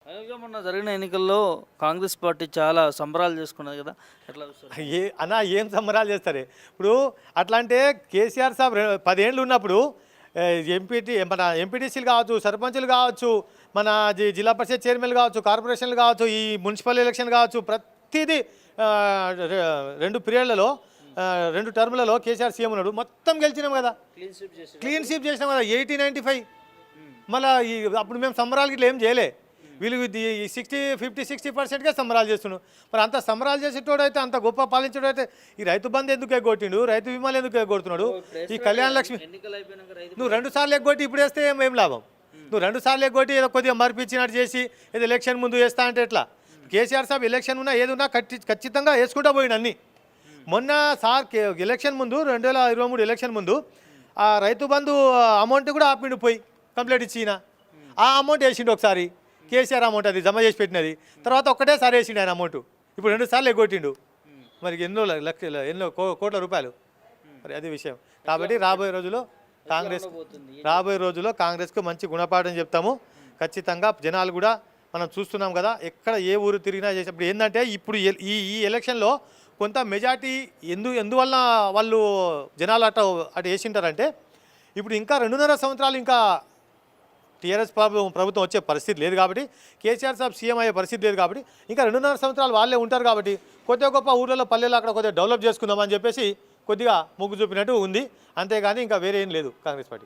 అలాగే మొన్న జరిగిన ఎన్నికల్లో కాంగ్రెస్ పార్టీ చాలా సంబరాలు చేసుకున్నది కదా, ఎట్లా చూస్తారు? ఏం సంబరాలు చేస్తారు ఇప్పుడు? అట్లా అంటే కేసీఆర్ సాబ్ 10 ఏళ్ళు ఉన్నప్పుడు మన ఎంపీటీసీలు కావచ్చు, సర్పంచులు కావచ్చు, మన జిల్లా పరిషత్ చైర్మన్లు కావచ్చు, కార్పొరేషన్లు కావచ్చు, ఈ మున్సిపల్ ఎలక్షన్ కావచ్చు, ప్రతిదీ 2 పీరియడ్లలో 2 టర్ములలో కేసీఆర్ సీఎం ఉన్నాడు, మొత్తం గెలిచినాం కదా, క్లీన్ స్వీప్ చేసినాం కదా, 80-95. మళ్ళీ అప్పుడు మేము సంబరాలు ఇట్లా ఏం చేయలే. వీళ్ళు 50-60%కే సంబరాలు చేస్తున్నాడు. మరి అంత సంబరాలు చేసేటోడు అయితే, అంత గొప్ప పాలించడం అయితే ఈ రైతు బంధు ఎందుకు ఎగ్గొట్టిండు, రైతు బీమాలు ఎందుకు ఎగ్గొడుతున్నాడు? ఈ కళ్యాణ లక్ష్మి నువ్వు 2 సార్లు ఎగ్గొట్టి ఇప్పుడు వేస్తే ఏం లాభం? నువ్వు 2 సార్లు ఎగ్గొట్టి ఏదో కొద్దిగా మరిపించినట్టు చేసి ఏదో ఎలక్షన్ ముందు వేస్తా అంటే ఎట్లా? కేసీఆర్ సాబ్ ఎలక్షన్ ఉన్నా ఏది ఉన్నా ఖచ్చితంగా వేసుకుంటా పోయిన అన్ని. మొన్న సార్ ఎలక్షన్ ముందు 2023 ఎలక్షన్ ముందు ఆ రైతు బంధు అమౌంట్ కూడా ఆపిండు, పోయి కంప్లీట్ ఇచ్చిన ఆ అమౌంట్ వేసిండు ఒకసారి. కేసీఆర్ అమౌంట్ అది జమ చేసి పెట్టినది, తర్వాత ఒక్కటేసారి వేసిండు ఆయన అమౌంట్. ఇప్పుడు 2 సార్లు ఎగ్గొట్టిండు, మరి ఎన్నో కోట్ల రూపాయలు. మరి అది విషయం. కాబట్టి రాబోయే రోజుల్లో కాంగ్రెస్కు మంచి గుణపాఠం చెప్తాము ఖచ్చితంగా. జనాలు కూడా మనం చూస్తున్నాం కదా, ఎక్కడ ఏ ఊరు తిరిగినా చేసేప్పుడు ఏంటంటే ఇప్పుడు ఈ ఎలక్షన్లో కొంత మెజార్టీ ఎందువల్ల వాళ్ళు జనాలు అటు వేసింటారంటే, ఇప్పుడు ఇంకా 2.5 సంవత్సరాలు ఇంకా టీఆర్ఎస్ ప్రభుత్వం వచ్చే పరిస్థితి లేదు కాబట్టి, కేసీఆర్ సాబ్ సీఎం అయ్యే పరిస్థితి లేదు కాబట్టి, ఇంకా 2.5 సంవత్సరాలు వాళ్ళే ఉంటారు కాబట్టి కొద్దిగా గొప్ప ఊళ్ళలో పల్లెల్లో అక్కడ కొద్దిగా డెవలప్ చేసుకుందామని చెప్పేసి కొద్దిగా మొగ్గు చూపినట్టు ఉంది. అంతేగాని ఇంకా వేరే ఏం లేదు కాంగ్రెస్ పార్టీ.